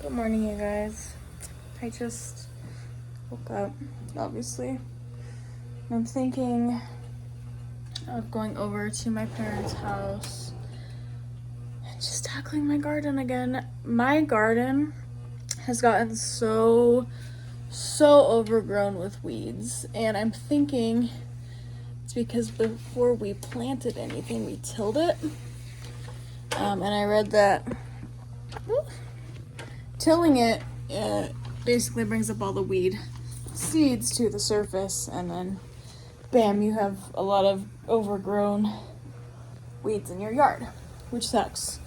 Good morning, you guys. I just woke up, obviously. I'm thinking of going over to my parents' house and just tackling my garden again. My garden has gotten so overgrown with weeds, and I'm thinking it's because before we planted anything, we tilled it. And I read that tilling it basically brings up all the weed seeds to the surface, and then bam, you have a lot of overgrown weeds in your yard, which sucks.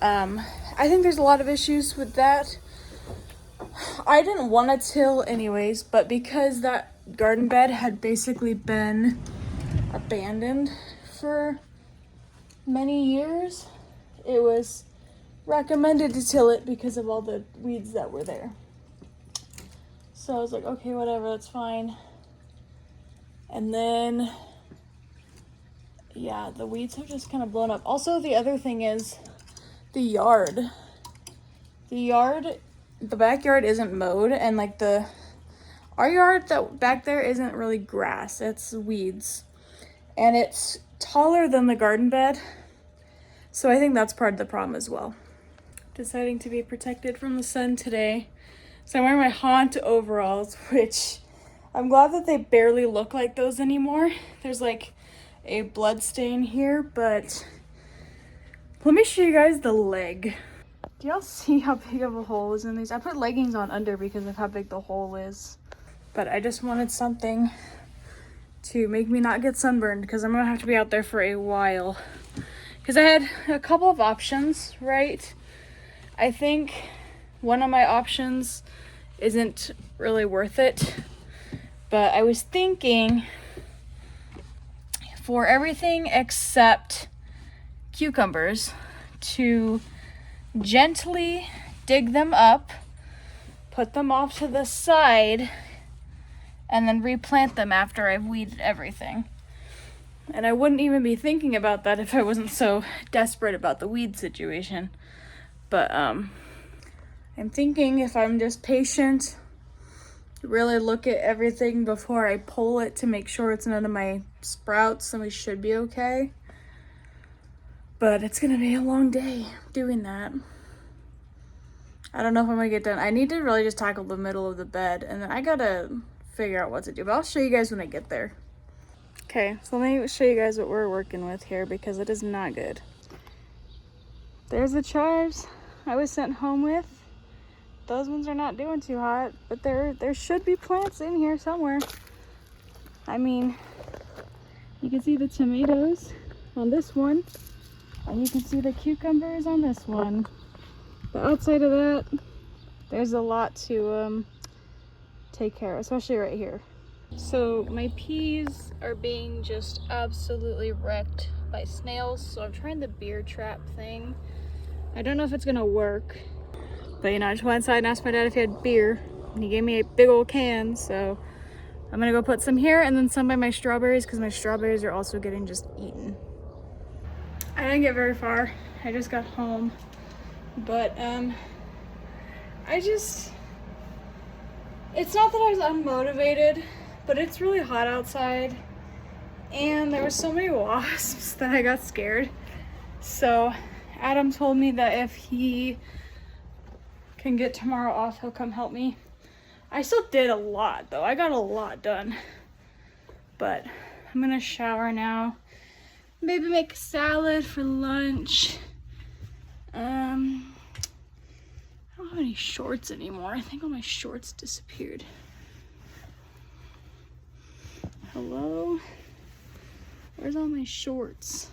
I think there's a lot of issues with that. I didn't want to till anyways, but because that garden bed had basically been abandoned for many years, it was recommended to till it because of all the weeds that were there. So I was like, okay, whatever, that's fine. And then, yeah, the weeds have just kind of blown up. Also, the other thing is the yard. The backyard isn't mowed, and like our yard that back there isn't really grass, it's weeds. And it's taller than the garden bed. So I think that's part of the problem as well. Deciding to be protected from the sun today. So I'm wearing my Haunt overalls, which I'm glad that they barely look like those anymore. There's like a blood stain here, but let me show you guys the leg. Do y'all see how big of a hole is in these? I put leggings on under because of how big the hole is. But I just wanted something to make me not get sunburned because I'm gonna have to be out there for a while. Because I had a couple of options, right? I think one of my options isn't really worth it. But I was thinking for everything except cucumbers to gently dig them up, put them off to the side, and then replant them after I've weeded everything. And I wouldn't even be thinking about that if I wasn't so desperate about the weed situation. But I'm thinking if I'm just patient, really look at everything before I pull it to make sure it's none of my sprouts, then we should be okay. But it's gonna be a long day doing that. I don't know if I'm gonna get done. I need to really just tackle the middle of the bed, and then I gotta figure out what to do. But I'll show you guys when I get there. Okay, so let me show you guys what we're working with here because it is not good. There's the chives I was sent home with. Those ones are not doing too hot, but there should be plants in here somewhere. I mean, you can see the tomatoes on this one. And you can see the cucumbers on this one. But outside of that, there's a lot to take care of, especially right here. So my peas are being just absolutely wrecked by snails. So I'm trying the beer trap thing. I don't know if it's gonna work. But you know, I just went inside and asked my dad if he had beer. And he gave me a big old can, so I'm gonna go put some here and then some by my strawberries because my strawberries are also getting just eaten. I didn't get very far. I just got home. But it's not that I was unmotivated, but it's really hot outside. And there were so many wasps that I got scared. So Adam told me that if he can get tomorrow off, he'll come help me. I still did a lot though. I got a lot done. But I'm gonna shower now. Maybe make a salad for lunch. I don't have any shorts anymore. I think all my shorts disappeared. Hello? Where's all my shorts?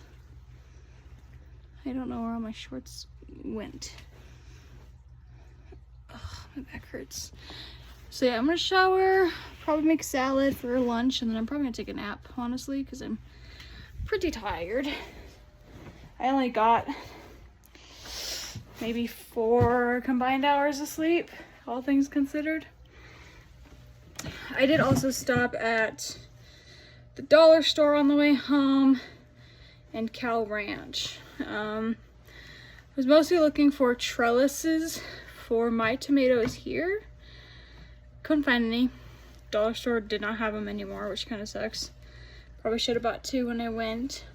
I don't know where all my shorts went. Ugh, my back hurts. So yeah, I'm gonna shower, probably make salad for lunch, and then I'm probably gonna take a nap, honestly, because I'm pretty tired. I only got maybe 4 combined hours of sleep, all things considered. I did also stop at the dollar store on the way home and Cal Ranch. I was mostly looking for trellises for my tomatoes here. Couldn't find any. Dollar store did not have them anymore, which kind of sucks. Probably should have bought 2 when I went.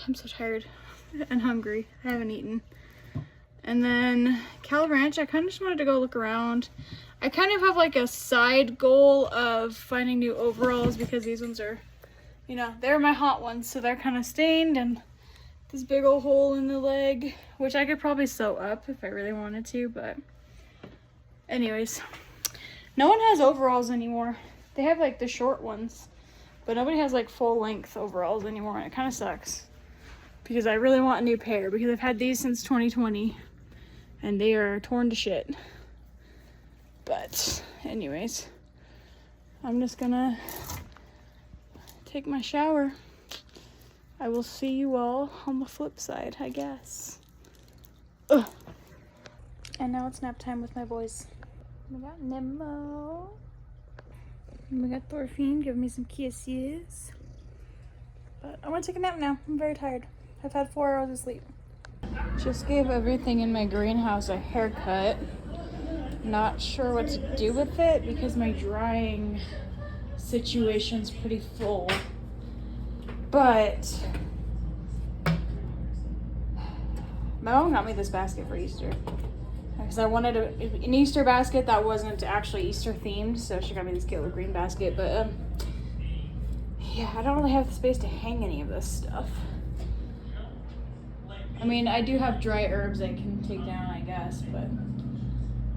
I'm so tired and hungry. I haven't eaten. And then Cal Ranch, I kind of just wanted to go look around. I kind of have like a side goal of finding new overalls because these ones are, you know, they're my hot ones, so they're kind of stained, and this big old hole in the leg, which I could probably sew up if I really wanted to, but anyways. No one has overalls anymore. They have like the short ones, but nobody has like full length overalls anymore, and it kind of sucks because I really want a new pair because I've had these since 2020 and they are torn to shit. But anyways, I'm just gonna take my shower. I will see you all on the flip side, I guess. Ugh. And now it's nap time with my boys. We got Nemo. And we got Thorfinn giving me some kisses. But I want to take a nap now. I'm very tired. I've had 4 hours of sleep. Just gave everything in my greenhouse a haircut. Not sure what to do with it because my drying situation's pretty full. But my mom got me this basket for Easter because I wanted an Easter basket that wasn't actually Easter themed, so she got me this cute little green basket. But yeah, I don't really have the space to hang any of this stuff. I mean, I do have dry herbs I can take down, I guess, but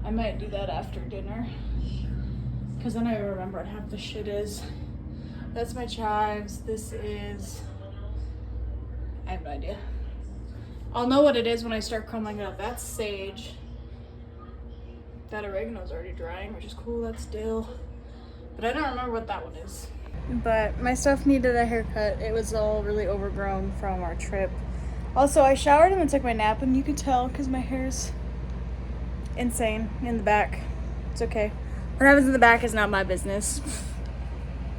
I might do that after dinner because then I remember what half the shit is. That's my chives. This is, I have no idea. I'll know what it is when I start crumbling it up. That's sage. That oregano's already drying, which is cool. That's dill. But I don't remember what that one is. But my stuff needed a haircut. It was all really overgrown from our trip. Also, I showered and then took my nap, and you can tell because my hair's insane in the back. It's okay. What happens in the back is not my business.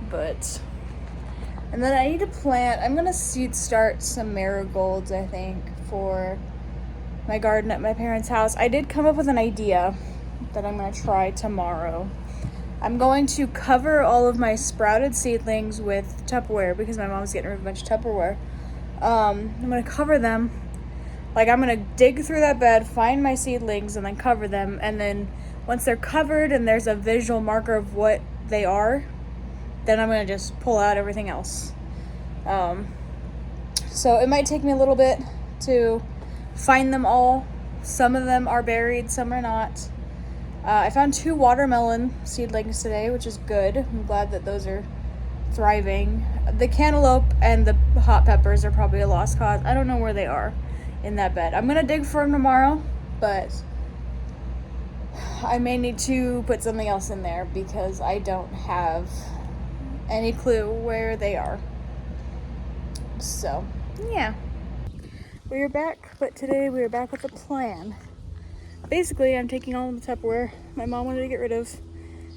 But, and then I need to plant, I'm gonna seed start some marigolds, I think, for my garden at my parents' house. I did come up with an idea that I'm gonna try tomorrow. I'm going to cover all of my sprouted seedlings with Tupperware because my mom's getting rid of a bunch of Tupperware. I'm gonna cover them. Like, I'm gonna dig through that bed, find my seedlings, and then cover them. And then once they're covered and there's a visual marker of what they are, then I'm gonna just pull out everything else. So it might take me a little bit to find them all. Some of them are buried, some are not. I found 2 watermelon seedlings today, which is good. I'm glad that those are thriving. The cantaloupe and the hot peppers are probably a lost cause. I don't know where they are in that bed. I'm gonna dig for them tomorrow, but I may need to put something else in there because I don't have any clue where they are. So, yeah. We are back, but today we are back with a plan. Basically, I'm taking all the Tupperware my mom wanted to get rid of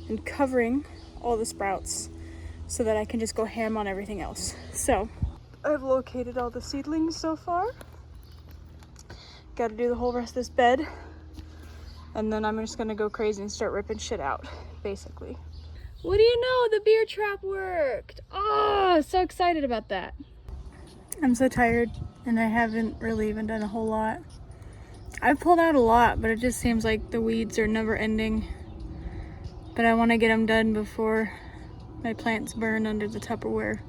and covering all the sprouts so that I can just go ham on everything else. So, I've located all the seedlings so far. Got to do the whole rest of this bed. And then I'm just going to go crazy and start ripping shit out, basically. What do you know? The beer trap worked! Oh, so excited about that. I'm so tired, and I haven't really even done a whole lot. I've pulled out a lot, but it just seems like the weeds are never ending. But I want to get them done before my plants burn under the Tupperware.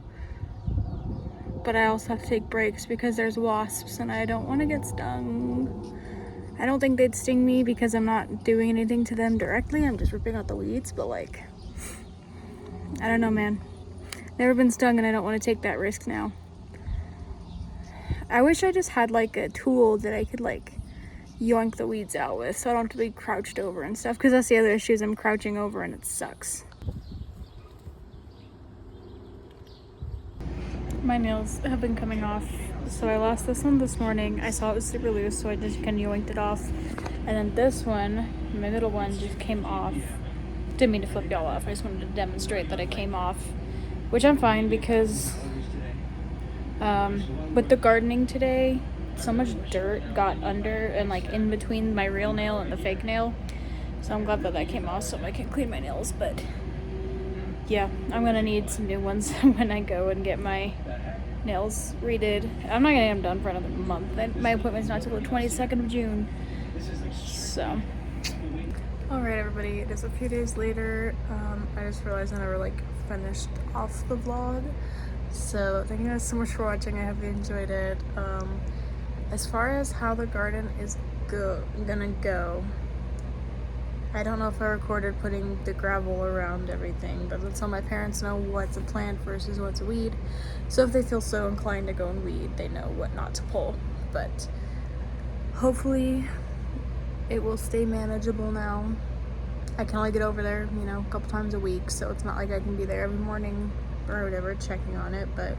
But I also have to take breaks because there's wasps, and I don't want to get stung. I don't think they'd sting me because I'm not doing anything to them directly. I'm just ripping out the weeds, but like, I don't know, man. Never been stung, and I don't want to take that risk now. I wish I just had like a tool that I could like yoink the weeds out with so I don't have to be crouched over and stuff, because that's the other issue is I'm crouching over and it sucks. My nails have been coming off, so I lost this one this morning. I saw it was super loose, so I just kind of yoinked it off. And then this one, my middle one, just came off. Didn't mean to flip y'all off, I just wanted to demonstrate that it came off, which I'm fine because with the gardening today, so much dirt got under and like in between my real nail and the fake nail. So I'm glad that that came off so I can clean my nails. But yeah, I'm gonna need some new ones when I go and get my nails redid. I'm not gonna get them done for another month. My appointment's not till the 22nd of June. So. Alright everybody, it is a few days later. I just realized I never like finished off the vlog. So thank you guys so much for watching. I hope you enjoyed it. As far as how the garden is gonna go, I don't know if I recorded putting the gravel around everything, but let's let my parents know what's a plant versus what's a weed. So if they feel so inclined to go and weed, they know what not to pull. But hopefully it will stay manageable now. I can only get over there, you know, a couple times a week, so it's not like I can be there every morning or whatever checking on it, but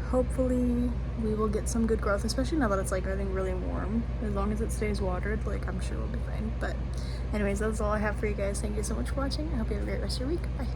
hopefully we will get some good growth, especially now that it's like getting really warm. As long as it stays watered, like I'm sure we'll be fine. But anyways, that's all I have for you guys. Thank you so much for watching. I hope you have a great rest of your week. Bye.